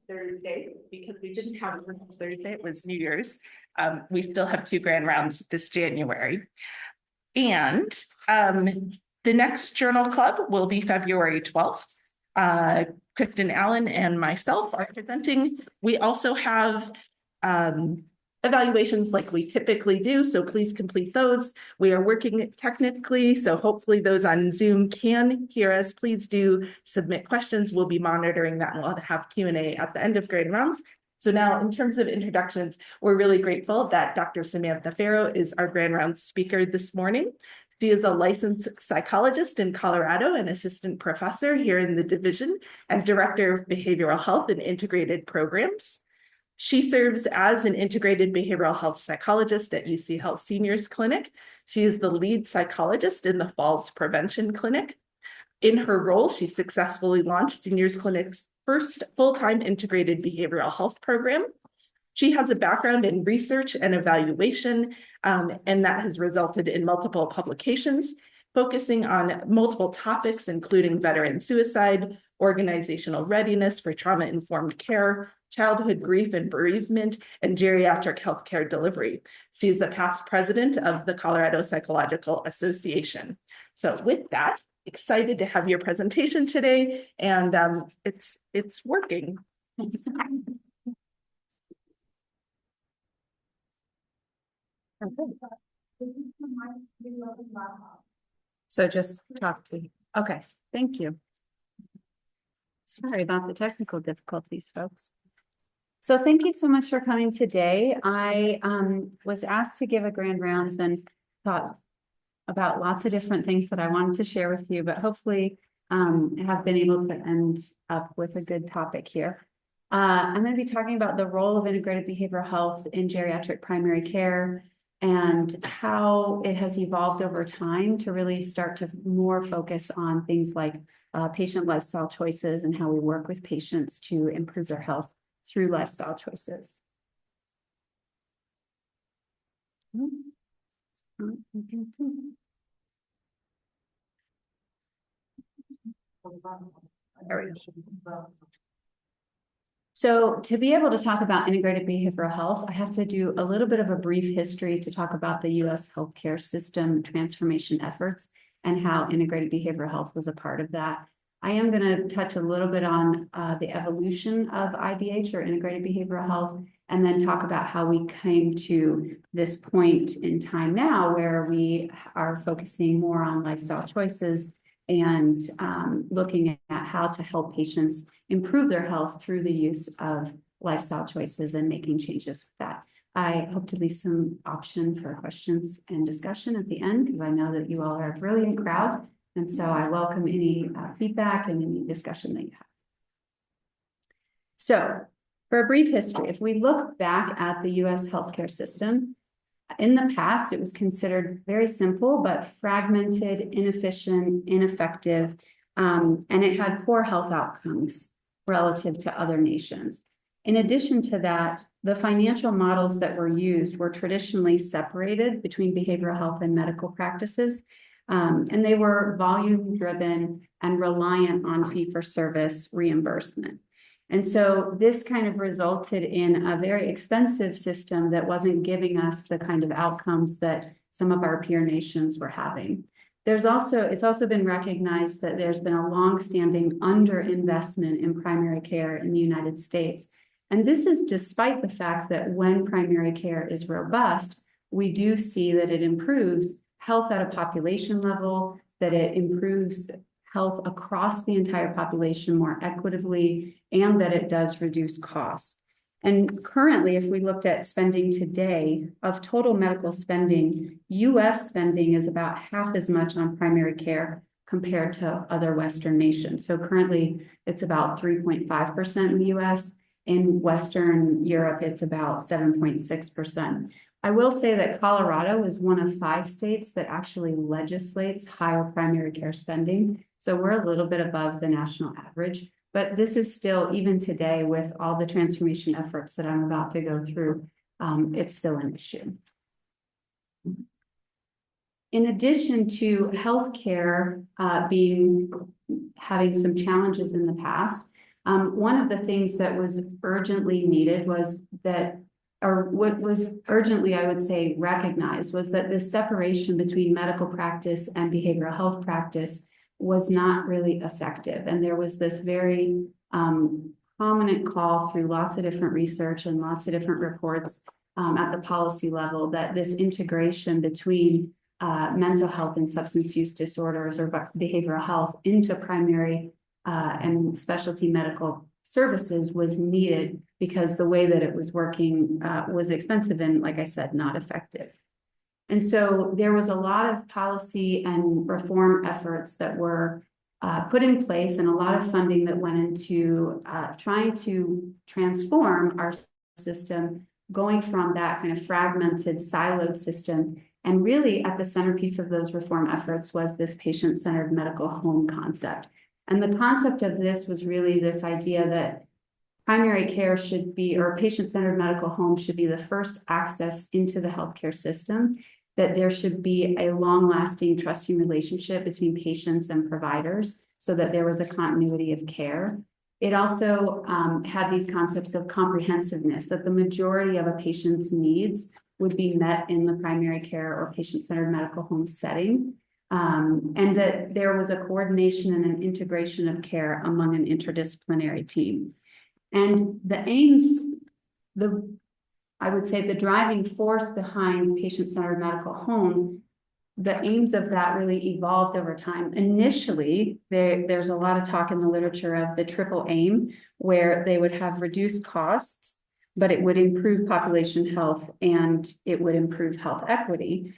Thursday, because we didn't have it on Thursday, it was New Year's. We still have 2 grand rounds this January. And the next journal club will be February 12th. Kristen Allen and myself are presenting. We also have evaluations like we typically do, so please complete those. We are working technically, so hopefully those on Zoom can hear us. Please do submit questions. We'll be monitoring that, and we'll have Q&A at the end of grade rounds. So now, in terms of introductions, we're really grateful that Dr. Samantha Farro is our grand round speaker this morning. She is a licensed psychologist in Colorado, an assistant professor here in the division, and director of behavioral health and integrated programs. She serves as an integrated behavioral health psychologist at UC Health Seniors Clinic. She is the lead psychologist in the Falls Prevention Clinic. In her role, she successfully launched Seniors Clinic's first full-time integrated behavioral health program. She has a background in research and evaluation, and that has resulted in multiple publications, focusing on multiple topics, including veteran suicide, organizational readiness for trauma-informed care, childhood grief and bereavement, and geriatric healthcare delivery. She's a past president of the Colorado Psychological Association. So with that, excited to have your presentation today, and it's working. So just talk to you. Okay, thank you. Sorry about the technical difficulties, folks. So thank you so much for coming today. I was asked to give a grand rounds and thought about lots of different things that I wanted to share with you, but hopefully have been able to end up with a good topic here. I'm going to be talking about the role of integrated behavioral health in geriatric primary care and how it has evolved over time to really start to more focus on things like patient lifestyle choices and how we work with patients to improve their health through lifestyle choices. So to be able to talk about integrated behavioral health, I have to do a little bit of a brief history to talk about the U.S. healthcare system transformation efforts and how integrated behavioral health was a part of that. I am going to touch a little bit on the evolution of IBH, or integrated behavioral health, and then talk about how we came to this point in time now where we are focusing more on lifestyle choices and looking at how to help patients improve their health through the use of lifestyle choices and making changes with that. I hope to leave some option for questions and discussion at the end, because I know that you all are a brilliant crowd. And so I welcome any feedback and any discussion that you have. So for a brief history, if we look back at the US healthcare system, in the past, it was considered very simple, but fragmented, inefficient, ineffective, and it had poor health outcomes relative to other nations. In addition to that, the financial models that were used were traditionally separated between behavioral health and medical practices, and they were volume-driven and reliant on fee-for-service reimbursement. And so this kind of resulted in a very expensive system that wasn't giving us the kind of outcomes that some of our peer nations were having. It's also been recognized that there's been a long-standing underinvestment in primary care in the United States. And this is despite the fact that when primary care is robust, we do see that it improves health at a population level, that it improves health across the entire population more equitably, and that it does reduce costs. And currently, if we looked at spending today of total medical spending, US spending is about half as much on primary care compared to other Western nations. So currently, it's about 3.5% in the US. In Western Europe, it's about 7.6%. I will say that Colorado is one of 5 states that actually legislates higher primary care spending. So we're a little bit above the national average, but this is still, even today, with all the transformation efforts that I'm about to go through, it's still an issue. In addition to healthcare having some challenges in the past, One of the things that was urgently needed was that, or what was urgently, I would say, recognized was that this separation between medical practice and behavioral health practice was not really effective. And there was this very prominent call through lots of different research and lots of different reports at the policy level that this integration between mental health and substance use disorders or behavioral health into primary and specialty medical services was needed because the way that it was working was expensive and, like I said, not effective. And so there was a lot of policy and reform efforts that were put in place and a lot of funding that went into trying to transform our system, going from that kind of fragmented, siloed system. And really at the centerpiece of those reform efforts was this patient-centered medical home concept. And the concept of this was really this idea that primary care should be, or patient-centered medical home should be the first access into the healthcare system, that there should be a long-lasting trusting relationship between patients and providers so that there was a continuity of care. It also had these concepts of comprehensiveness, that the majority of a patient's needs would be met in the primary care or patient-centered medical home setting. And that there was a coordination and an integration of care among an interdisciplinary team. And the aims, I would say the driving force behind patient-centered medical home, the aims of that really evolved over time. Initially, there's a lot of talk in the literature of the triple aim, where they would have reduced costs, but it would improve population health and it would improve health equity.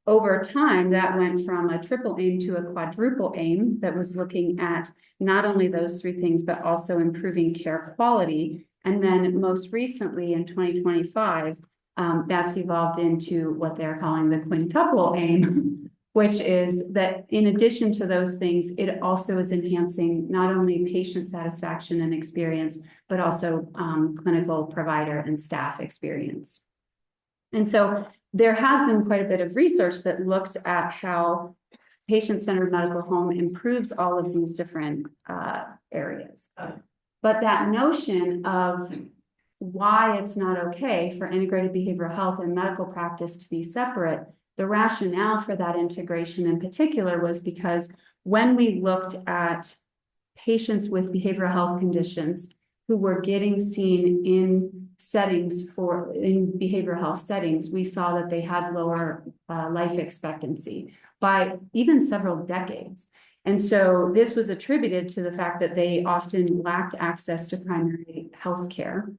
Over time, that went from a triple aim to a quadruple aim that was looking at not only those three things, but also improving care quality. And then most recently in 2025, that's evolved into what they're calling the quintuple aim, which is that in addition to those things, it also is enhancing not only patient satisfaction and experience, but also clinical provider and staff experience. And so there has been quite a bit of research that looks at how patient-centered medical home improves all of these different areas. But that notion of why it's not okay for integrated behavioral health and medical practice to be separate, the rationale for that integration in particular was because when we looked at patients with behavioral health conditions who were getting seen in behavioral health settings, we saw that they had lower life expectancy by even several decades. And so this was attributed to the fact that they often lacked access to primary health care.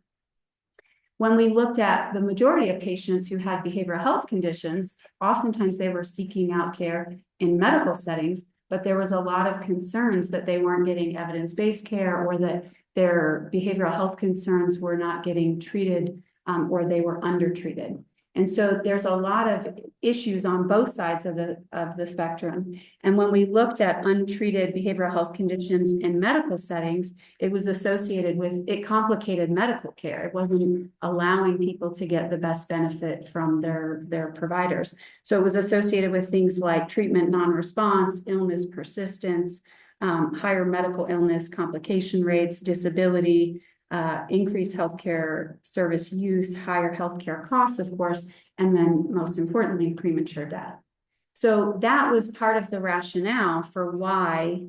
When we looked at the majority of patients who had behavioral health conditions, oftentimes they were seeking out care in medical settings, but there was a lot of concerns that they weren't getting evidence-based care or that their behavioral health concerns were not getting treated or they were undertreated. And so there's a lot of issues on both sides of the spectrum. And when we looked at untreated behavioral health conditions in medical settings, it was associated with, it complicated medical care. It wasn't allowing people to get the best benefit from their providers. So it was associated with things like treatment non-response, illness persistence, higher medical illness complication rates, disability, increased healthcare service use, higher healthcare costs, of course, and then most importantly, premature death. So that was part of the rationale for why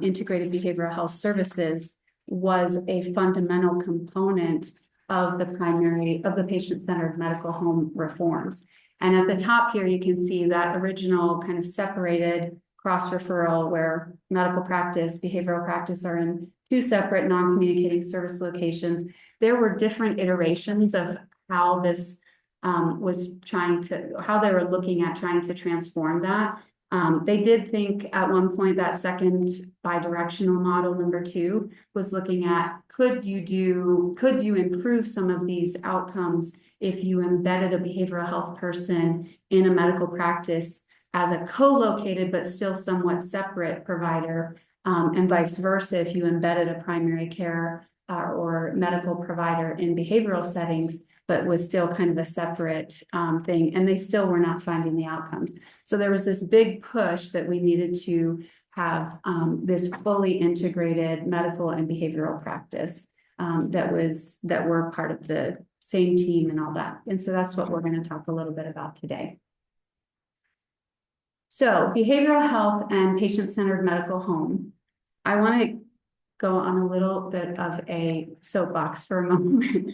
integrated behavioral health services was a fundamental component of the patient-centered medical home reforms. And at the top here, you can see that original kind of separated cross-referral where medical practice, behavioral practice are in two separate non-communicating service locations. There were different iterations of how this how they were looking at trying to transform that. They did think at one point that second bidirectional model, number 2, was looking at could you improve some of these outcomes if you embedded a behavioral health person in a medical practice as a co-located but still somewhat separate provider, and vice versa if you embedded a primary care or medical provider in behavioral settings, but was still kind of a separate thing, and they still were not finding the outcomes. So there was this big push that we needed to have this fully integrated medical and behavioral practice that were part of the same team and all that. And so that's what we're going to talk a little bit about today. So behavioral health and patient-centered medical home. I want to go on a little bit of a soapbox for a moment.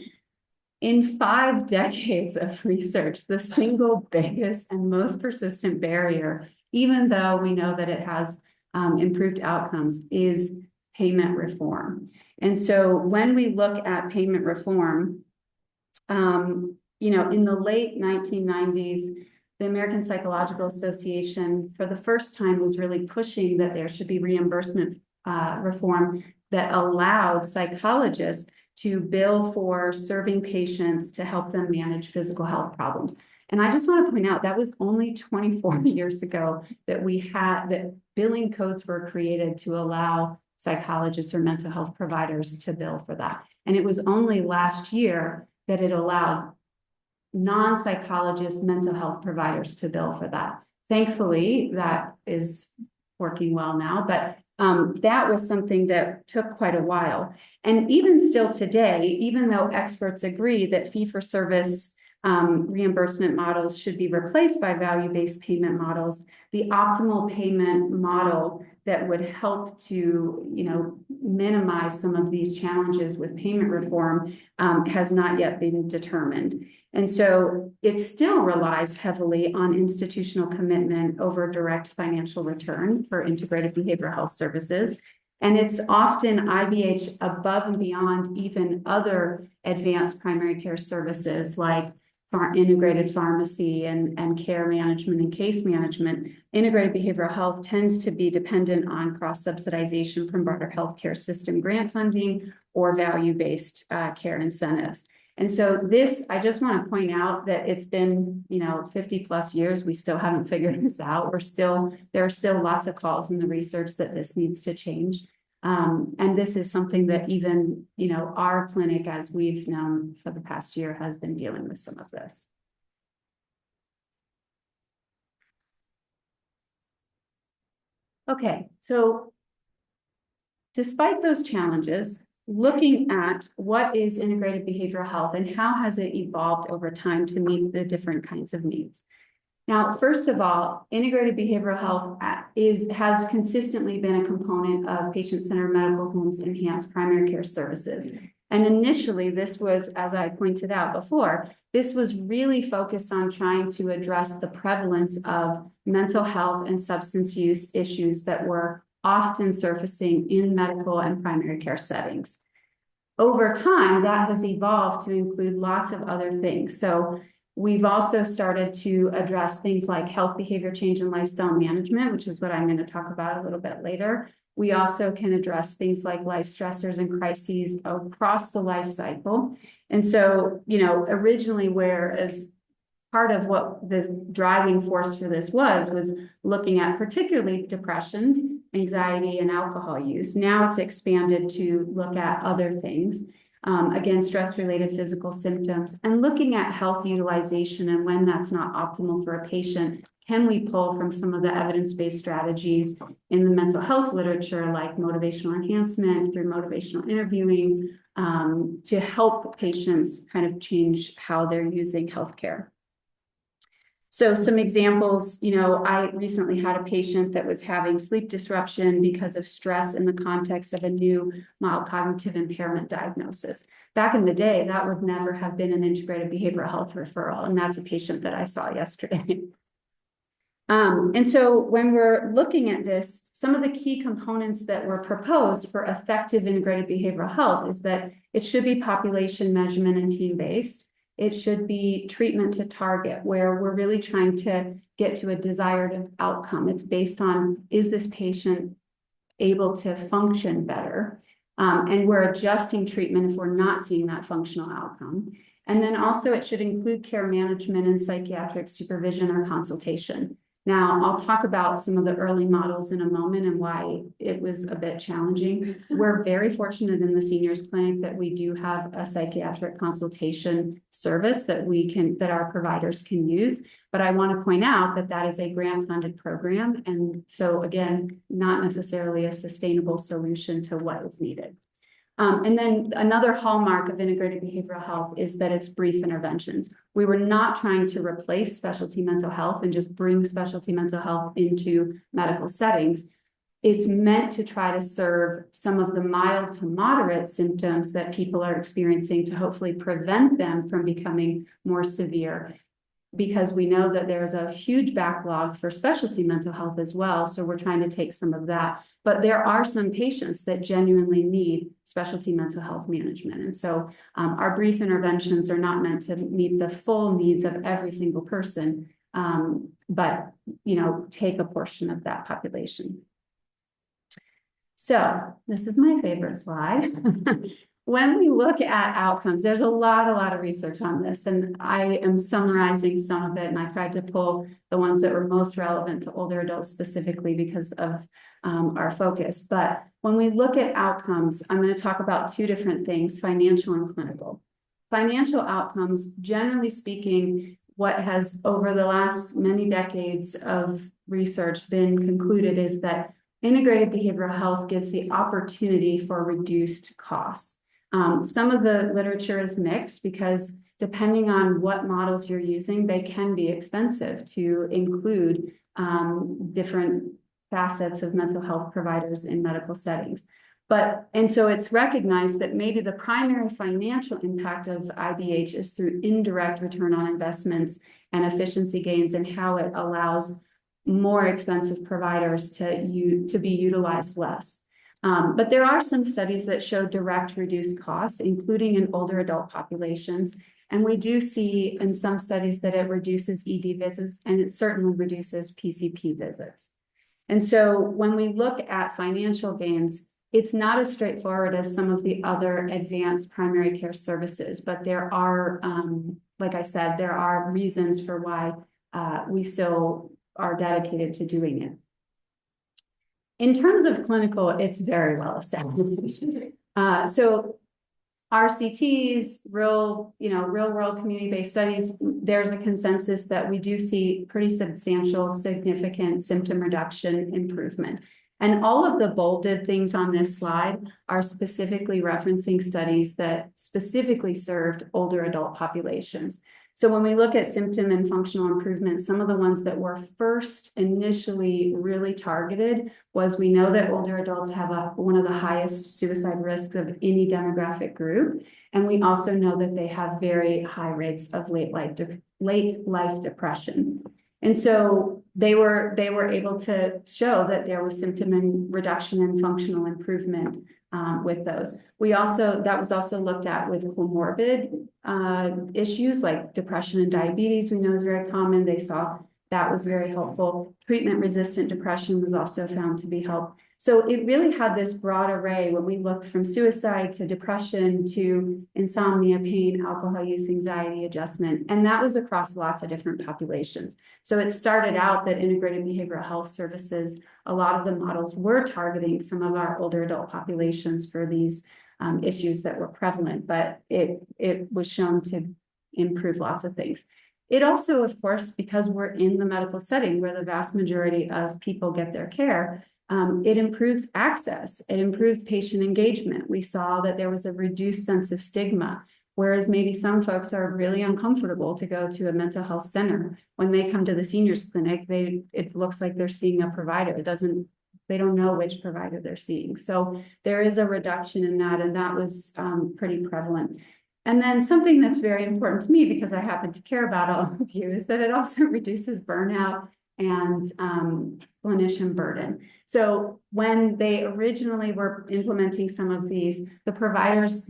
In 5 decades of research, the single biggest and most persistent barrier, even though we know that it has improved outcomes, is payment reform. And so when we look at payment reform, you know, in the late 1990s, the American Psychological Association, for the first time, was really pushing that there should be reimbursement reform that allowed psychologists to bill for serving patients to help them manage physical health problems. And I just want to point out that was only 24 years ago that that billing codes were created to allow psychologists or mental health providers to bill for that. And it was only last year that it allowed non-psychologist mental health providers to bill for that. Thankfully, that is working well now, but that was something that took quite a while. And even still today, even though experts agree that fee-for-service reimbursement models should be replaced by value-based payment models, the optimal payment model that would help to, you know, minimize some of these challenges with payment reform has not yet been determined. And so it still relies heavily on institutional commitment over direct financial return for integrated behavioral health services. And it's often IBH above and beyond even other advanced primary care services like integrated pharmacy and care management and case management. Integrated behavioral health tends to be dependent on cross-subsidization from broader healthcare system grant funding or value-based care incentives. And so this, I just want to point out that it's been, you know, 50 plus years. We still haven't figured this out. There are still lots of calls in the research that this needs to change. And this is something that even, you know, our clinic, as we've known for the past year, has been dealing with some of this. Okay, so despite those challenges, looking at what is integrated behavioral health and how has it evolved over time to meet the different kinds of needs. Now, first of all, integrated behavioral health has consistently been a component of patient-centered medical homes' enhanced primary care services. And initially, this was, as I pointed out before, this was really focused on trying to address the prevalence of mental health and substance use issues that were often surfacing in medical and primary care settings. Over time, that has evolved to include lots of other things. So we've also started to address things like health behavior change and lifestyle management, which is what I'm going to talk about a little bit later. We also can address things like life stressors and crises across the life cycle. And so, you know, originally, whereas part of what the driving force for this was looking at particularly depression, anxiety, and alcohol use. Now it's expanded to look at other things. Again, stress-related physical symptoms, and looking at health utilization and when that's not optimal for a patient. Can we pull from some of the evidence-based strategies in the mental health literature, like motivational enhancement through motivational interviewing, to help patients kind of change how they're using healthcare? So some examples, you know, I recently had a patient that was having sleep disruption because of stress in the context of a new mild cognitive impairment diagnosis. Back in the day, that would never have been an integrated behavioral health referral, and that's a patient that I saw yesterday. And so when we're looking at this, some of the key components that were proposed for effective integrated behavioral health is that it should be population measurement and team-based. It should be treatment to target, where we're really trying to get to a desired outcome. It's based on, is this patient able to function better? And we're adjusting treatment if we're not seeing that functional outcome. And then also it should include care management and psychiatric supervision or consultation. Now, I'll talk about some of the early models in a moment and why it was a bit challenging. We're very fortunate in the seniors clinic that we do have a psychiatric consultation service that our providers can use. But I want to point out that that is a grant-funded program. And so again, not necessarily a sustainable solution to what is needed. And then another hallmark of integrated behavioral health is that it's brief interventions. We were not trying to replace specialty mental health and just bring specialty mental health into medical settings. It's meant to try to serve some of the mild to moderate symptoms that people are experiencing to hopefully prevent them from becoming more severe, because we know that there's a huge backlog for specialty mental health as well. So we're trying to take some of that. But there are some patients that genuinely need specialty mental health management. And so our brief interventions are not meant to meet the full needs of every single person, but, take a portion of that population. So this is my favorite slide. When we look at outcomes, there's a lot of research on this, and I am summarizing some of it, and I tried to pull the ones that were most relevant to older adults specifically because of our focus. But when we look at outcomes, I'm going to talk about two different things, financial and clinical. Financial outcomes, generally speaking, what has over the last many decades of research been concluded is that integrated behavioral health gives the opportunity for reduced costs. Some of the literature is mixed because depending on what models you're using, they can be expensive to include different facets of mental health providers in medical settings. And so it's recognized that maybe the primary financial impact of IBH is through indirect return on investments and efficiency gains, and how it allows more expensive providers to be utilized less. But there are some studies that show direct reduced costs, including in older adult populations. And we do see in some studies that it reduces ED visits, and it certainly reduces PCP visits. And so when we look at financial gains, it's not as straightforward as some of the other advanced primary care services, but there are, like I said, there are reasons for why we still are dedicated to doing it. In terms of clinical, it's very well established. So RCTs, real world community-based studies, there's a consensus that we do see pretty substantial, significant symptom reduction improvement. And all of the bolded things on this slide are specifically referencing studies that specifically served older adult populations. So when we look at symptom and functional improvement, some of the ones that were first initially really targeted was, we know that older adults have one of the highest suicide risks of any demographic group. And we also know that they have very high rates of late life depression. And so they were able to show that there was symptom and reduction and functional improvement with those. That was also looked at with comorbid issues like depression and diabetes. We know is very common. They saw that was very helpful. Treatment-resistant depression was also found to be helpful. So it really had this broad array when we looked from suicide to depression to insomnia, pain, alcohol use, anxiety, adjustment, and that was across lots of different populations. So it started out that integrated behavioral health services, a lot of the models were targeting some of our older adult populations for these issues that were prevalent, but it was shown to improve lots of things. It also, of course, because we're in the medical setting where the vast majority of people get their care, it improves access. It improved patient engagement. We saw that there was a reduced sense of stigma, whereas maybe some folks are really uncomfortable to go to a mental health center. When they come to the seniors clinic, it looks like they're seeing a provider. They don't know which provider they're seeing. So there is a reduction in that, and that was pretty prevalent. And then something that's very important to me, because I happen to care about all of you, is that it also reduces burnout and clinician burden. So when they originally were implementing some of these, the providers,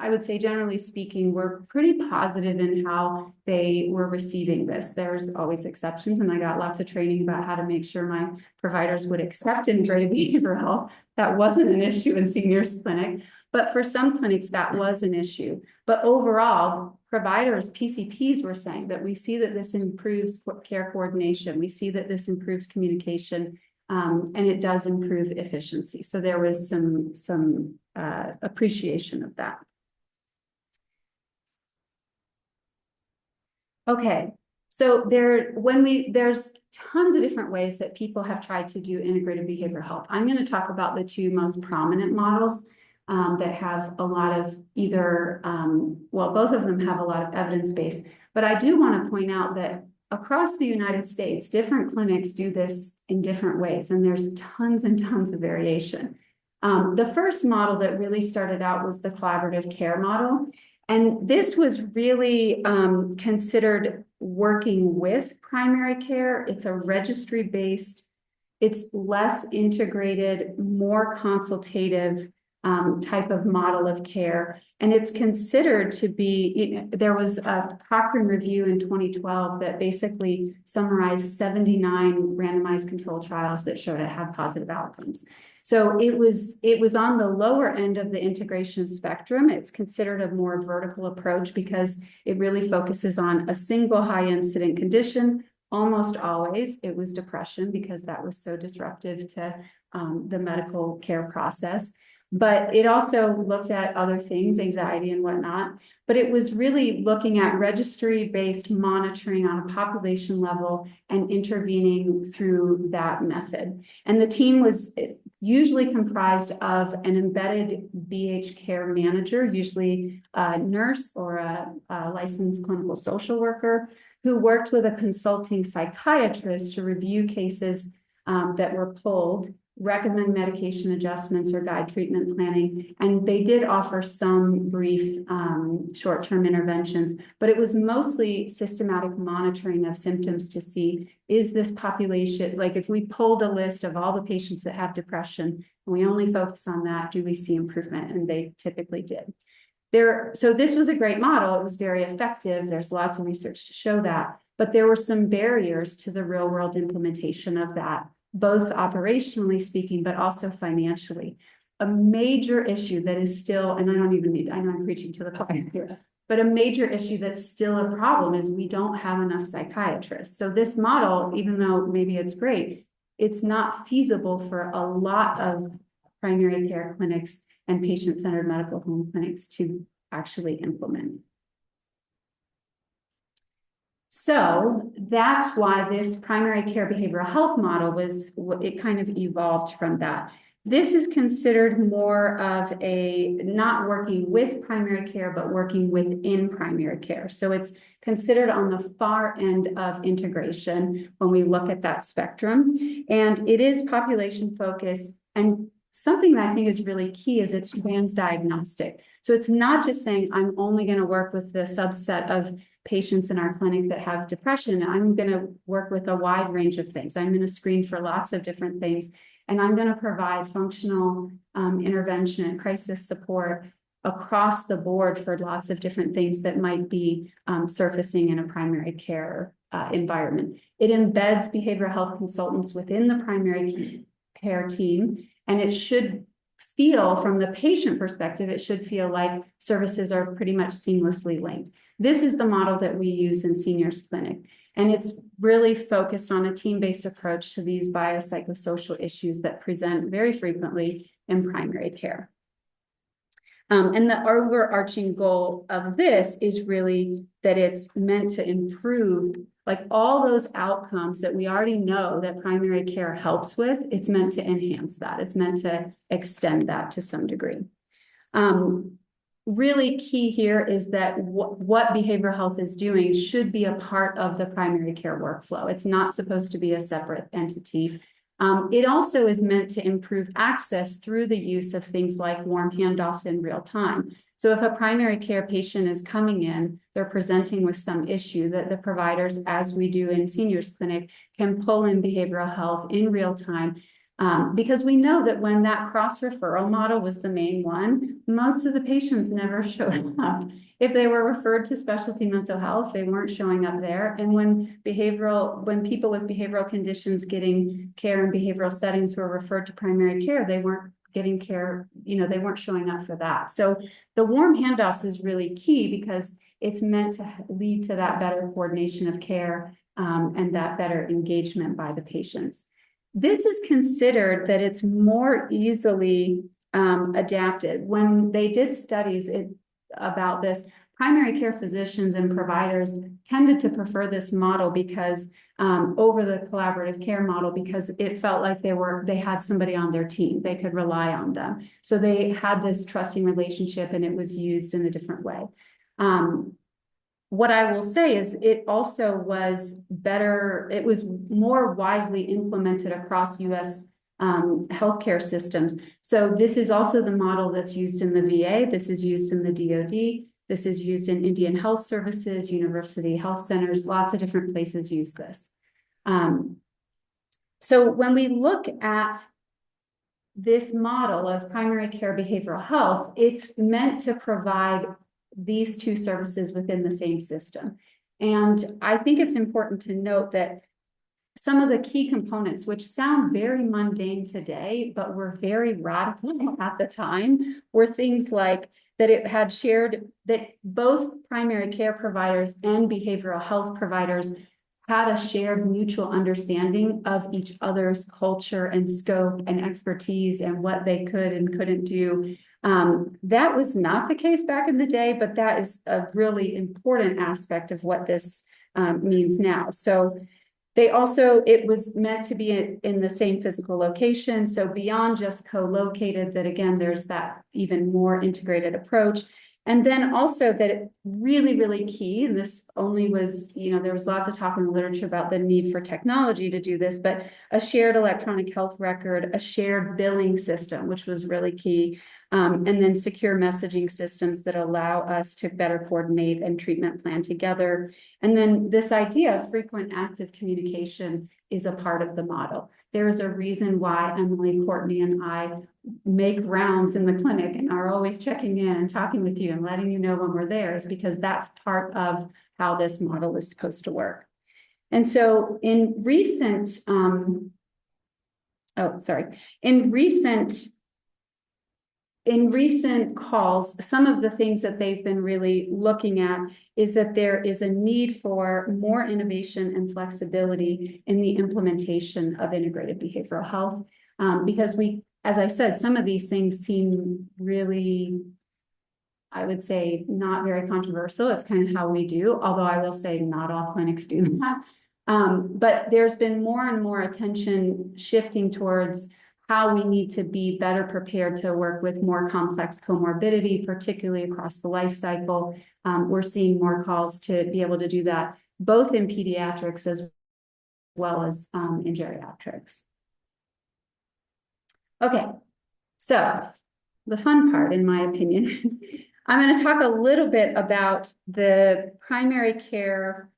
I would say generally speaking, were pretty positive in how they were receiving this. There's always exceptions, and I got lots of training about how to make sure my providers would accept integrated behavioral health. That wasn't an issue in seniors clinic. But for some clinics, that was an issue. But overall, providers, PCPs were saying that we see that this improves care coordination. We see that this improves communication, and it does improve efficiency. So there was some appreciation of that. Okay, so there's tons of different ways that people have tried to do integrated behavioral health. I'm going to talk about the two most prominent models that have a lot of either, well, both of them have a lot of evidence base, but I do want to point out that across the United States, different clinics do this in different ways, and there's tons and tons of variation. The first model that really started out was the collaborative care model. And this was really considered working with primary care. It's a registry-based, it's less integrated, more consultative type of model of care. And it's considered to be, there was a Cochrane review in 2012 that basically summarized 79 randomized controlled trials that showed it had positive outcomes. So it was on the lower end of the integration spectrum. It's considered a more vertical approach because it really focuses on a single high incident condition. Almost always it was depression because that was so disruptive to the medical care process. But it also looked at other things, anxiety and whatnot. But it was really looking at registry-based monitoring on a population level and intervening through that method. And the team was usually comprised of an embedded BH care manager, usually a nurse or a licensed clinical social worker, who worked with a consulting psychiatrist to review cases that were pulled, recommend medication adjustments or guide treatment planning. And they did offer some brief short-term interventions, but it was mostly systematic monitoring of symptoms to see, is this population, like if we pulled a list of all the patients that have depression, and we only focus on that, do we see improvement? And they typically did. So this was a great model. It was very effective. There's lots of research to show that, but there were some barriers to the real world implementation of that, both operationally speaking, but also financially. A major issue that is still, and I know I'm preaching to the choir here, but a major issue that's still a problem is we don't have enough psychiatrists. So this model, even though maybe it's great, it's not feasible for a lot of primary care clinics and patient-centered medical home clinics to actually implement. So that's why this primary care behavioral health model it kind of evolved from that. This is considered more of a not working with primary care, but working within primary care. So it's considered on the far end of integration when we look at that spectrum. And it is population focused, and something that I think is really key is it's transdiagnostic. So it's not just saying, I'm only going to work with the subset of patients in our clinic that have depression. I'm going to work with a wide range of things. I'm going to screen for lots of different things, and I'm going to provide functional intervention and crisis support across the board for lots of different things that might be surfacing in a primary care environment. It embeds behavioral health consultants within the primary care team, and it should feel, from the patient perspective, it should feel like services are pretty much seamlessly linked. This is the model that we use in seniors clinic, and it's really focused on a team-based approach to these biopsychosocial issues that present very frequently in primary care. And the overarching goal of this is really that it's meant to improve, like all those outcomes that we already know that primary care helps with. It's meant to enhance that. It's meant to extend that to some degree. Really key here is that what behavioral health is doing should be a part of the primary care workflow. It's not supposed to be a separate entity. It also is meant to improve access through the use of things like warm handoffs in real time. So if a primary care patient is coming in, they're presenting with some issue, that the providers, as we do in seniors clinic, can pull in behavioral health in real time. Because we know that when that cross-referral model was the main one, most of the patients never showed up. If they were referred to specialty mental health, they weren't showing up there. And when people with behavioral conditions getting care in behavioral settings were referred to primary care, they weren't getting care, they weren't showing up for that. So the warm handoffs is really key because it's meant to lead to that better coordination of care and that better engagement by the patients. This is considered that it's more easily adapted. When they did studies about this, primary care physicians and providers tended to prefer this model because over the collaborative care model, because it felt like they had somebody on their team, they could rely on them. So they had this trusting relationship and it was used in a different way. What I will say is it also was better, it was more widely implemented across US healthcare systems. So this is also the model that's used in the VA. This is used in the DoD. This is used in Indian Health Services, university health centers, lots of different places use this. So when we look at this model of primary care behavioral health, it's meant to provide these two services within the same system. And I think it's important to note that some of the key components, which sound very mundane today, but were very radical at the time, were things like that it had shared that both primary care providers and behavioral health providers had a shared mutual understanding of each other's culture and scope and expertise and what they could and couldn't do. That was not the case back in the day, but that is a really important aspect of what this means now. So it was meant to be in the same physical location. So beyond just co-located, that again, there's that even more integrated approach. And then also that it really, really key, and this only was, there was lots of talk in the literature about the need for technology to do this, but a shared electronic health record, a shared billing system, which was really key. And then secure messaging systems that allow us to better coordinate and treatment plan together. And then this idea of frequent active communication is a part of the model. There is a reason why Emily, Courtney, and I make rounds in the clinic and are always checking in and talking with you and letting you know when we're there, is because that's part of how this model is supposed to work. And so in recent calls, some of the things that they've been really looking at is that there is a need for more innovation and flexibility in the implementation of integrated behavioral health. Because as I said, some of these things seem really, I would say, not very controversial. It's kind of how we do, although I will say not all clinics do that. But there's been more and more attention shifting towards how we need to be better prepared to work with more complex comorbidity, particularly across the life cycle. We're seeing more calls to be able to do that, both in pediatrics as well as in geriatrics. Okay, so the fun part, in my opinion, I'm going to talk a little bit about the primary care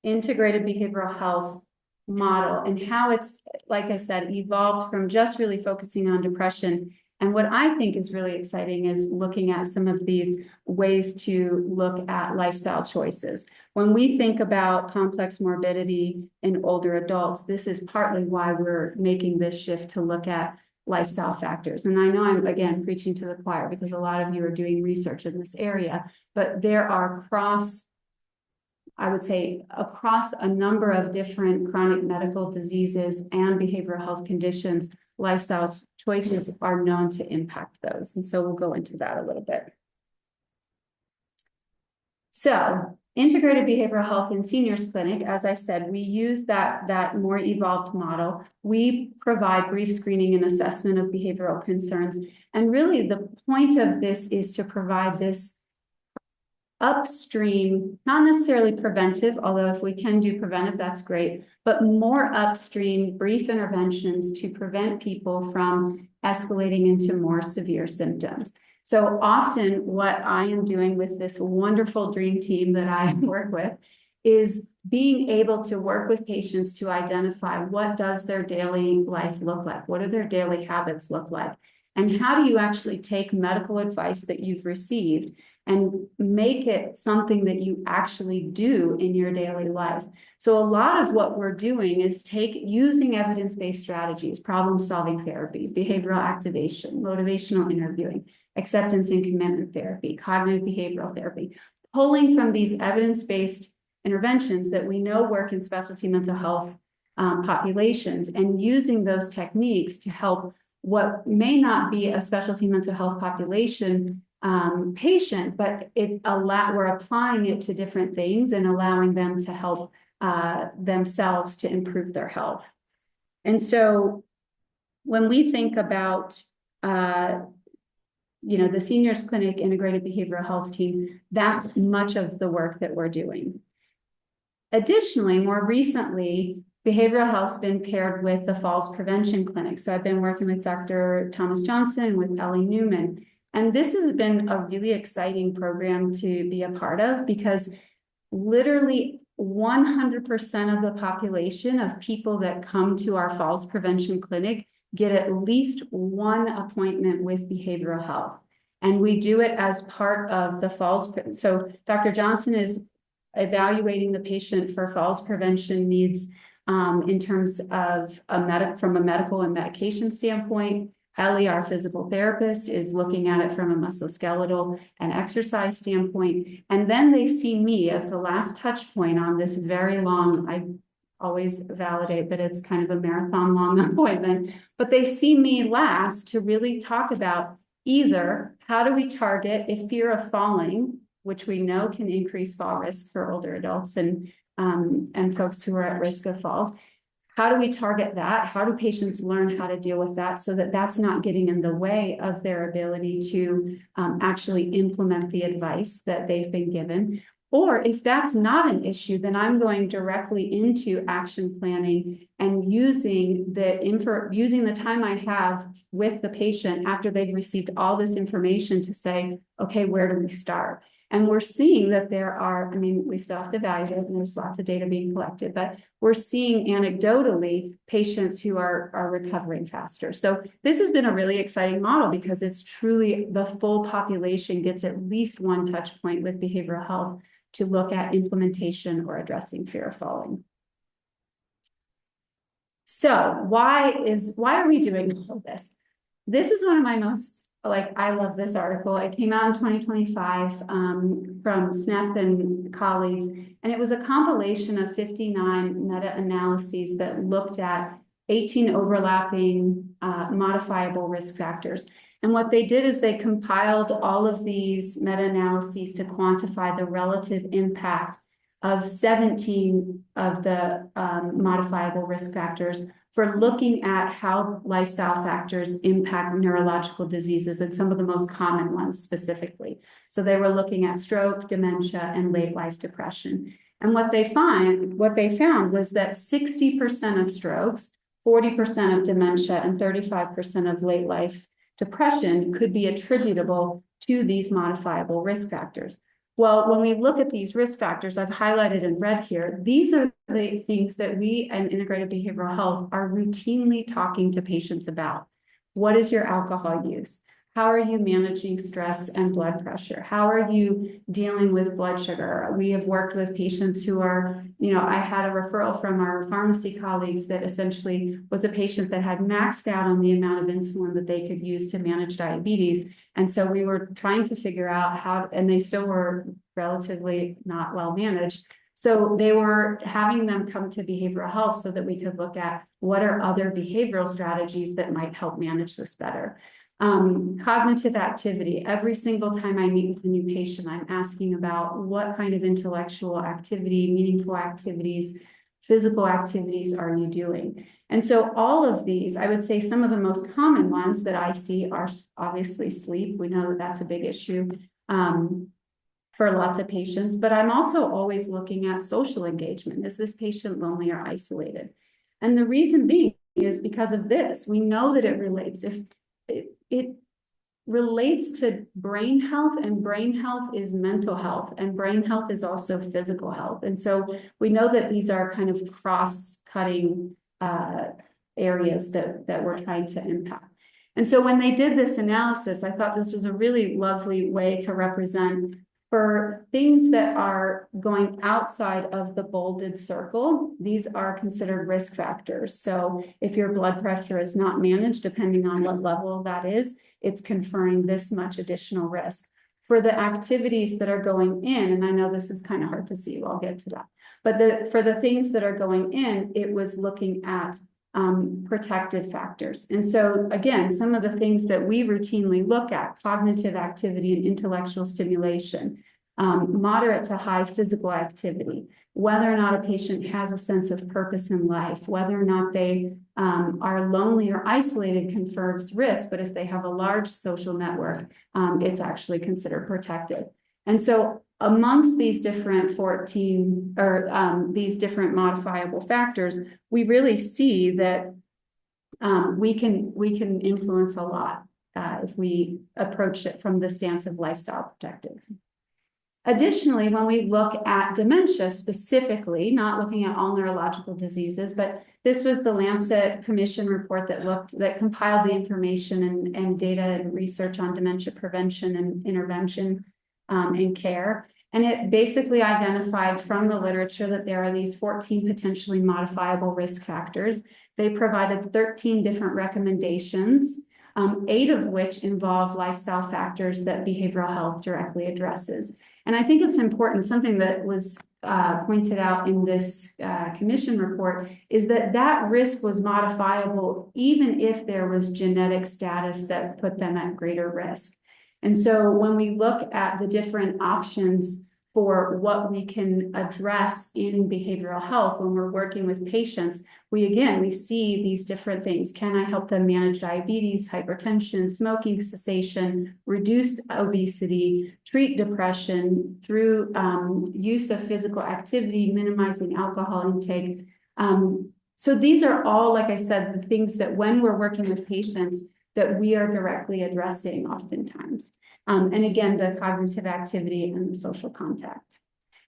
integrated behavioral health model and how it's, like I said, evolved from just really focusing on depression. And what I think is really exciting is looking at some of these ways to look at lifestyle choices. When we think about complex morbidity in older adults, this is partly why we're making this shift to look at lifestyle factors. And I know I'm, again, preaching to the choir because a lot of you are doing research in this area, but there are I would say across a number of different chronic medical diseases and behavioral health conditions, lifestyle choices are known to impact those. And so we'll go into that a little bit. So integrated behavioral health in seniors clinic, as I said, we use that more evolved model. We provide brief screening and assessment of behavioral concerns. And really the point of this is to provide this upstream, not necessarily preventive, although if we can do preventive, that's great, but more upstream brief interventions to prevent people from escalating into more severe symptoms. So often what I am doing with this wonderful dream team that I work with is being able to work with patients to identify what does their daily life look like? What do their daily habits look like? And how do you actually take medical advice that you've received and make it something that you actually do in your daily life? So a lot of what we're doing is using evidence-based strategies, problem-solving therapies, behavioral activation, motivational interviewing, acceptance and commitment therapy, cognitive behavioral therapy, pulling from these evidence-based interventions that we know work in specialty mental health populations, and using those techniques to help what may not be a specialty mental health population patient, but we're applying it to different things and allowing them to help themselves to improve their health. And so when we think about the Seniors Clinic Integrated Behavioral Health Team, that's much of the work that we're doing. Additionally, more recently, behavioral health's been paired with the Falls Prevention Clinic. So I've been working with Dr. Thomas Johnson, with Ellie Newman. And this has been a really exciting program to be a part of, because literally 100% of the population of people that come to our Falls Prevention Clinic get at least one appointment with behavioral health. And we do it as part of the Falls. So Dr. Johnson is evaluating the patient for falls prevention needs in terms of from a medical and medication standpoint. Ellie, our physical therapist, is looking at it from a musculoskeletal and exercise standpoint. And then they see me as the last touch point on this very long, I always validate that it's kind of a marathon long appointment, but they see me last to really talk about either how do we target if fear of falling, which we know can increase fall risk for older adults and folks who are at risk of falls. How do we target that? How do patients learn how to deal with that so that that's not getting in the way of their ability to actually implement the advice that they've been given? Or if that's not an issue, then I'm going directly into action planning and using the time I have with the patient after they've received all this information to say, okay, where do we start? And we're seeing that we still have to evaluate, and there's lots of data being collected, but we're seeing anecdotally patients who are recovering faster. So this has been a really exciting model, because it's truly the full population gets at least one touch point with behavioral health to look at implementation or addressing fear of falling. So why are we doing all of this? This is one of my most, I love this article. It came out in 2025 from Smith and colleagues, and it was a compilation of 59 meta-analyses that looked at 18 overlapping modifiable risk factors. And what they did is they compiled all of these meta-analyses to quantify the relative impact of 17 of the modifiable risk factors for looking at how lifestyle factors impact neurological diseases, and some of the most common ones specifically. So they were looking at stroke, dementia, and late life depression. And what they found was that 60% of strokes, 40% of dementia, and 35% of late life depression could be attributable to these modifiable risk factors. Well, when we look at these risk factors, I've highlighted in red here, these are the things that we and integrated behavioral health are routinely talking to patients about. What is your alcohol use? How are you managing stress and blood pressure? How are you dealing with blood sugar? We have worked with patients who are, I had a referral from our pharmacy colleagues that essentially was a patient that had maxed out on the amount of insulin that they could use to manage diabetes. And so we were trying to figure out how, and they still were relatively not well managed. So they were having them come to behavioral health so that we could look at what are other behavioral strategies that might help manage this better. Cognitive activity. Every single time I meet with a new patient, I'm asking about what kind of intellectual activity, meaningful activities, physical activities are you doing? And so all of these, I would say some of the most common ones that I see are obviously sleep. We know that that's a big issue for lots of patients, but I'm also always looking at social engagement. Is this patient lonely or isolated? And the reason being is because of this. We know that it relates. It relates to brain health, and brain health is mental health, and brain health is also physical health. And so we know that these are kind of cross-cutting areas that we're trying to impact. And so when they did this analysis, I thought this was a really lovely way to represent for things that are going outside of the bolded circle, these are considered risk factors. So if your blood pressure is not managed, depending on what level that is, it's conferring this much additional risk. For the activities that are going in, and I know this is kind of hard to see, I'll get to that. But for the things that are going in, it was looking at protective factors. And so again, some of the things that we routinely look at, cognitive activity and intellectual stimulation, moderate to high physical activity, whether or not a patient has a sense of purpose in life, whether or not they are lonely or isolated confers risk, but if they have a large social network, it's actually considered protective. And so amongst these different 14 or these different modifiable factors, we really see that we can influence a lot if we approach it from the stance of lifestyle protective. Additionally, when we look at dementia specifically, not looking at all neurological diseases, but this was the Lancet Commission report that compiled the information and data and research on dementia prevention and intervention and care. And it basically identified from the literature that there are these 14 potentially modifiable risk factors. They provided 13 different recommendations, 8 of which involve lifestyle factors that behavioral health directly addresses. And I think it's important, something that was pointed out in this commission report, is that risk was modifiable even if there was genetic status that put them at greater risk. And so when we look at the different options for what we can address in behavioral health when we're working with patients, we see these different things. Can I help them manage diabetes, hypertension, smoking cessation, reduced obesity, treat depression through use of physical activity, minimizing alcohol intake? So these are all, like I said, the things that when we're working with patients that we are directly addressing oftentimes. And again, the cognitive activity and the social contact.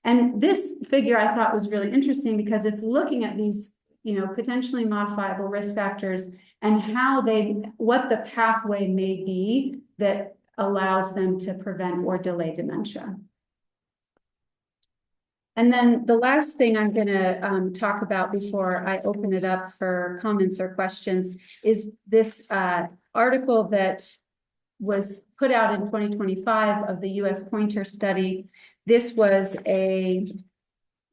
And this figure I thought was really interesting because it's looking at these, potentially modifiable risk factors and what the pathway may be that allows them to prevent or delay dementia. And then the last thing I'm going to talk about before I open it up for comments or questions is this article that was put out in 2025 of the US Pointer study. This was a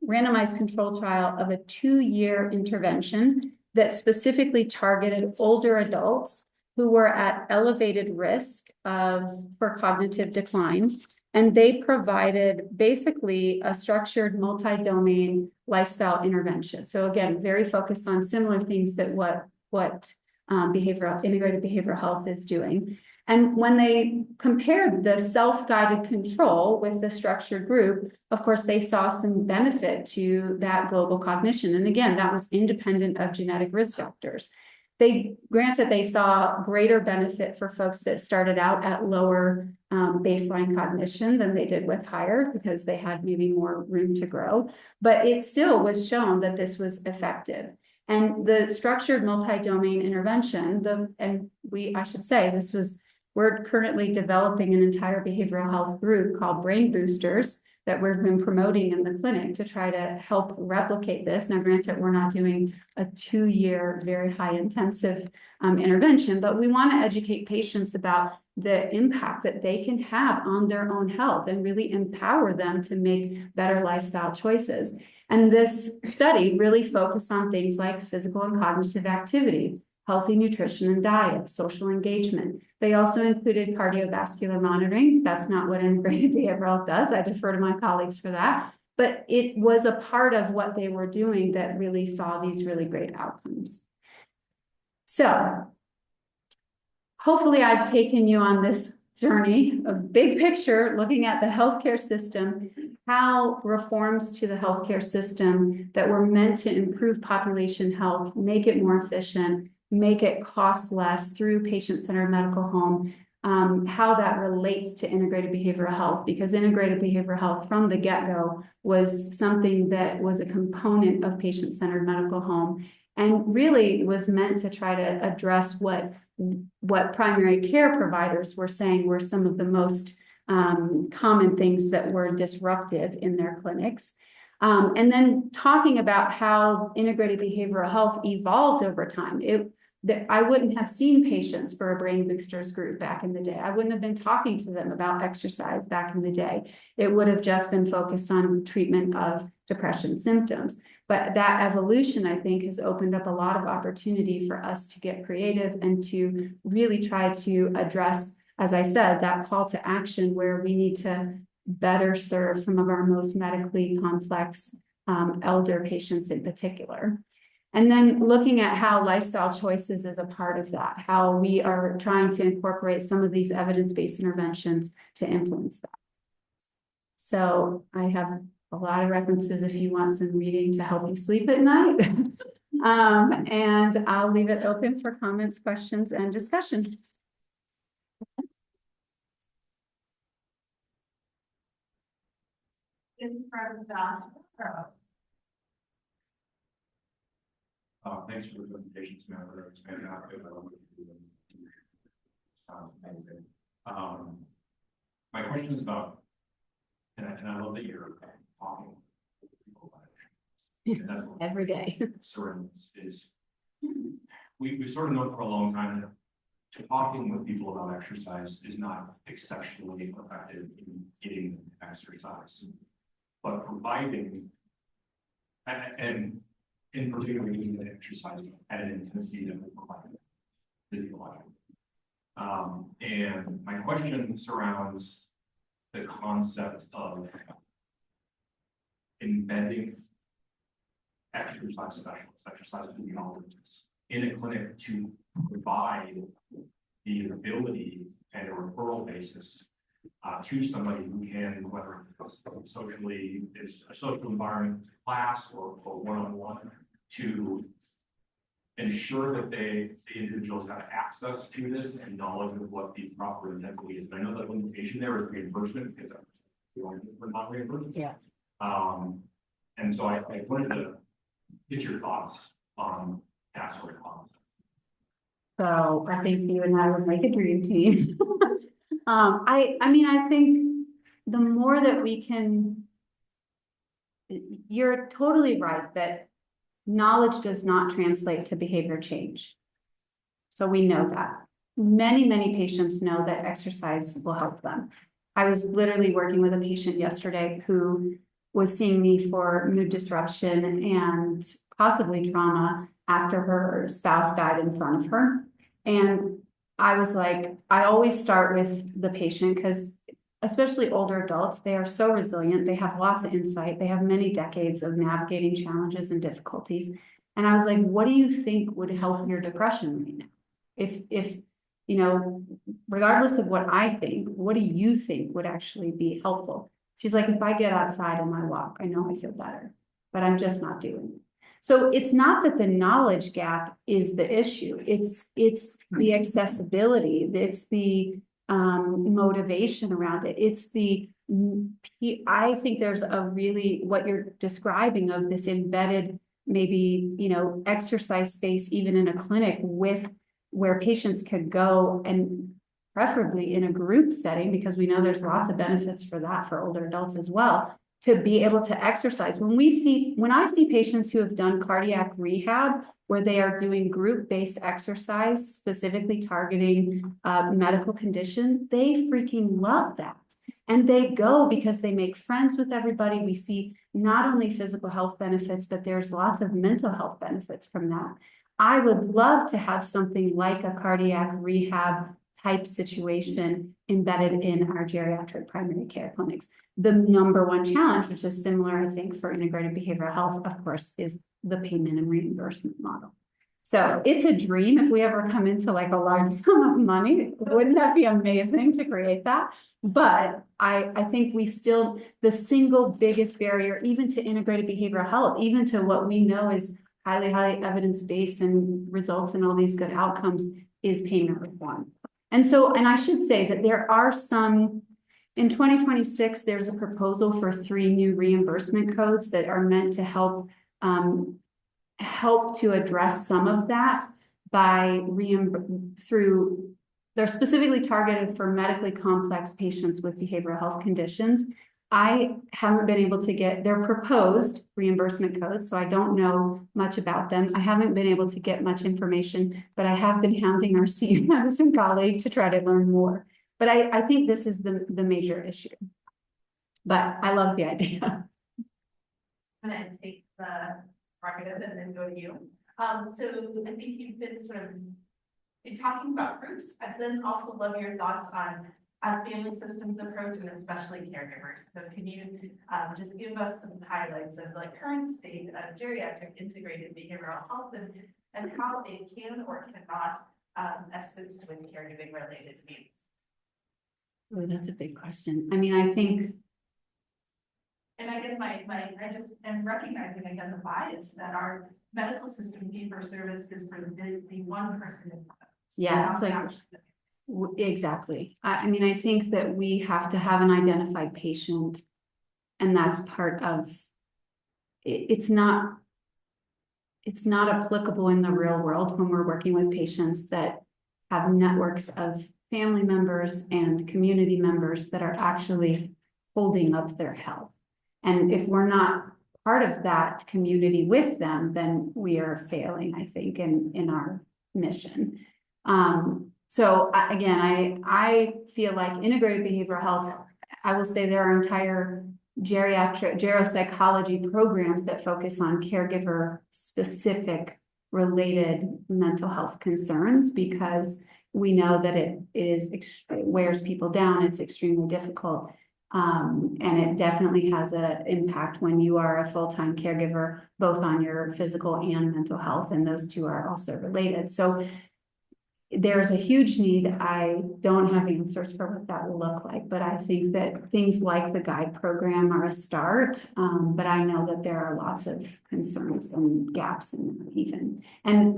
randomized control trial of a 2-year intervention that specifically targeted older adults who were at elevated risk for cognitive decline. And they provided basically a structured multi-domain lifestyle intervention. So again, very focused on similar things that what integrated behavioral health is doing. And when they compared the self-guided control with the structured group, of course, they saw some benefit to that global cognition. And again, that was independent of genetic risk factors. Granted, they saw greater benefit for folks that started out at lower baseline cognition than they did with higher because they had maybe more room to grow. But it still was shown that this was effective. And the structured multi-domain intervention, we're currently developing an entire behavioral health group called Brain Boosters that we've been promoting in the clinic to try to help replicate this. Now, granted, we're not doing a 2-year, very high intensive intervention, but we want to educate patients about the impact that they can have on their own health and really empower them to make better lifestyle choices. And this study really focused on things like physical and cognitive activity, healthy nutrition and diet, social engagement. They also included cardiovascular monitoring. That's not what integrated behavioral health does. I defer to my colleagues for that. But it was a part of what they were doing that really saw these really great outcomes. So hopefully I've taken you on this journey of big picture, looking at the healthcare system, how reforms to the healthcare system that were meant to improve population health, make it more efficient, make it cost less through patient-centered medical home, how that relates to integrated behavioral health, because integrated behavioral health from the get-go was something that was a component of patient-centered medical home. and really was meant to try to address what primary care providers were saying were some of the most common things that were disruptive in their clinics. And then talking about how integrated behavioral health evolved over time. I wouldn't have seen patients for a brain boosters group back in the day. I wouldn't have been talking to them about exercise back in the day. It would have just been focused on treatment of depression symptoms. But that evolution, I think, has opened up a lot of opportunity for us to get creative and to really try to address, as I said, that call to action where we need to better serve some of our most medically complex elder patients in particular. And then looking at how lifestyle choices is a part of that, how we are trying to incorporate some of these evidence-based interventions to influence that. So I have a lot of references if you want some reading to help you sleep at night. And I'll leave it open for comments, questions, and discussion. Thanks for the presentation, Samantha. My question is about, and I love that you're talking to people about it. And that's what Every day. Surrounds is we've sort of known for a long time that talking with people about exercise is not exceptionally effective in getting exercise, but providing and in particular using the exercise at an intensity that will provide physiologically. And my question surrounds the concept of embedding exercise specialists, exercise physiologists in a clinic to provide the ability and a referral basis to somebody who can, whether it's socially, it's a social environment, class or one-on-one, to ensure that the individuals have access to this and knowledge of what the proper intensity is. And I know that limitation there is reimbursement because we're not reimbursed. Yeah. And so I wanted to get your thoughts on that sort of concept. So I think you and I would make a dream team. I mean, I think the more that we can, you're totally right that knowledge does not translate to behavior change. So we know that. Many patients know that exercise will help them. I was literally working with a patient yesterday who was seeing me for mood disruption and possibly trauma after her spouse died in front of her. And I was like, I always start with the patient because especially older adults, they are so resilient. They have lots of insight. They have many decades of navigating challenges and difficulties. And I was like, what do you think would help your depression right now? If you know, regardless of what I think, what do you think would actually be helpful? She's like, if I get outside on my walk, I know I feel better, but I'm just not doing it. So it's not that the knowledge gap is the issue. It's the accessibility. It's the motivation around it. It's the, I think there's a really, what you're describing of this embedded, maybe, you know, exercise space, even in a clinic with where patients could go and preferably in a group setting, because we know there's lots of benefits for that for older adults as well, to be able to exercise. When I see patients who have done cardiac rehab, where they are doing group-based exercise, specifically targeting medical condition, they freaking love that. And they go because they make friends with everybody. We see not only physical health benefits, but there's lots of mental health benefits from that. I would love to have something like a cardiac rehab type situation embedded in our geriatric primary care clinics. The number one challenge, which is similar, I think, for integrated behavioral health, of course, is the payment and reimbursement model. So it's a dream if we ever come into like a large sum of money. Wouldn't that be amazing to create that? But I think we still, the single biggest barrier, even to integrated behavioral health, even to what we know is highly evidence-based and results in all these good outcomes, is payment reform. And so, and I should say that there are some, in 2026, there's a proposal for 3 new reimbursement codes that are meant to help help to address some of that by they're specifically targeted for medically complex patients with behavioral health conditions. I haven't been able to get their proposed reimbursement codes, so I don't know much about them. I haven't been able to get much information, but I have been hounding our senior medicine colleague to try to learn more. But I think this is the major issue. But I love the idea. I'm gonna take the prerogative and then go to you. So I think you've been sort of in talking about groups. I'd then also love your thoughts on family systems approach and especially caregivers. So can you just give us some highlights of like current state of geriatric integrated behavioral health and how it can or cannot assist with caregiving related needs? Oh, that's a big question. I mean, I think. And I guess I just am recognizing again the bias that our medical system fee for service is for the one person. Yeah, it's like, exactly. I mean, I think that we have to have an identified patient, and that's part of it. It's not applicable in the real world when we're working with patients that have networks of family members and community members that are actually holding up their health. And if we're not part of that community with them, then we are failing, I think, in our mission. So again, I feel like integrated behavioral health, I will say there are entire geriatric geropsychology programs that focus on caregiver specific related mental health concerns, because we know that it wears people down. It's extremely difficult. And it definitely has an impact when you are a full-time caregiver, both on your physical and mental health, and those two are also related. So there's a huge need. I don't have answers for what that will look like, but I think that things like the guide program are a start. But I know that there are lots of concerns and gaps in that even. And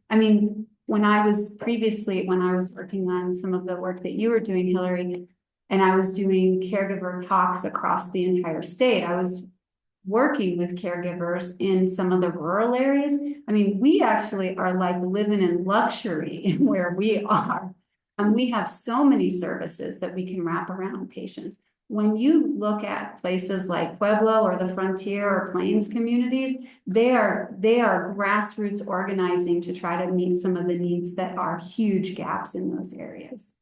I mean, when I was working on some of the work that you were doing, Hillary, and I was doing caregiver talks across the entire state, I was working with caregivers in some of the rural areas. I mean, we actually are like living in luxury where we are. And we have so many services that we can wrap around patients. When you look at places like Pueblo or the frontier or plains communities, they are grassroots organizing to try to meet some of the needs that are huge gaps in those areas.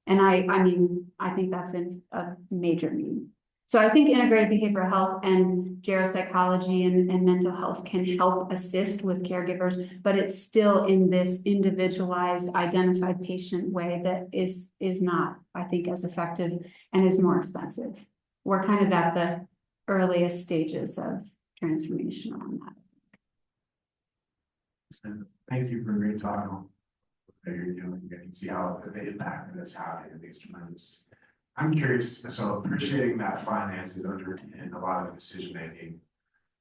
And I mean, I think that's a major need. So I think integrated behavioral health and geropsychology and mental health can help assist with caregivers, but it's still in this individualized, identified patient way that is not, I think, as effective and is more expensive. We're kind of at the earliest stages of transformation on that. Thank you for a great talk on what you're doing. I can see how the impact that it's having. I think it's tremendous. I'm curious, so appreciating that finance is underpinning a lot of the decision making.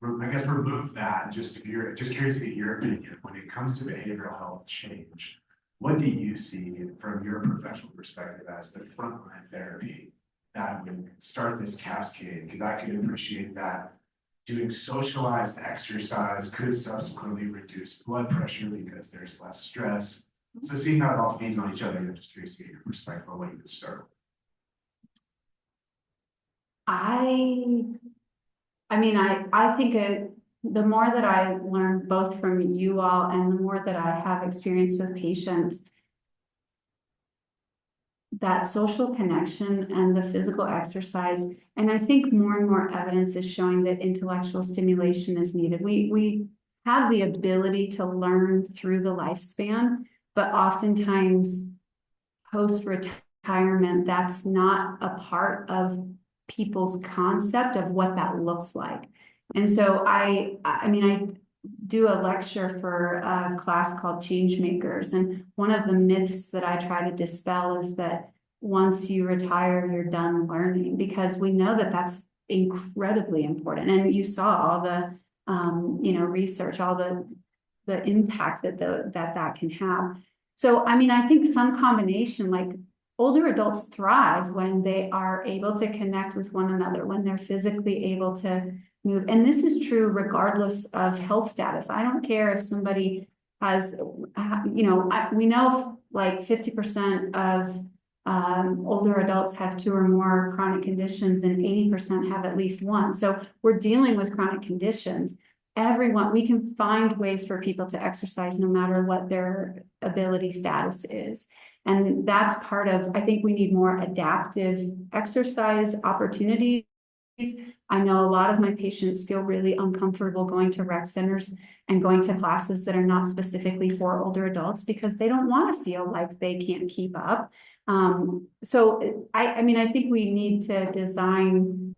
I guess remove that, just curious to get your opinion when it comes to behavioral health change. What do you see from your professional perspective as the frontline therapy that would start this cascade? Because I can appreciate that doing socialized exercise could subsequently reduce blood pressure because there's less stress. So seeing how it all feeds on each other, I'm just curious to get your perspective on what you could start with. I mean, I think the more that I learn both from you all and the more that I have experience with patients, that social connection and the physical exercise, and I think more and more evidence is showing that intellectual stimulation is needed. We have the ability to learn through the lifespan, but oftentimes post-retirement, that's not a part of people's concept of what that looks like. And so I mean, I do a lecture for a class called Change Makers. And one of the myths that I try to dispel is that once you retire, you're done learning, because we know that that's incredibly important. And you saw all the, research, all the impact that that can have. So, I mean, I think some combination, like older adults thrive when they are able to connect with one another, when they're physically able to move. And this is true regardless of health status. I don't care if somebody has, we know like 50% of older adults have 2 or more chronic conditions and 80% have at least one. So we're dealing with chronic conditions. Everyone, we can find ways for people to exercise no matter what their ability status is. And that's part of, I think we need more adaptive exercise opportunities. I know a lot of my patients feel really uncomfortable going to rec centers and going to classes that are not specifically for older adults because they don't want to feel like they can't keep up. So I mean, I think we need to design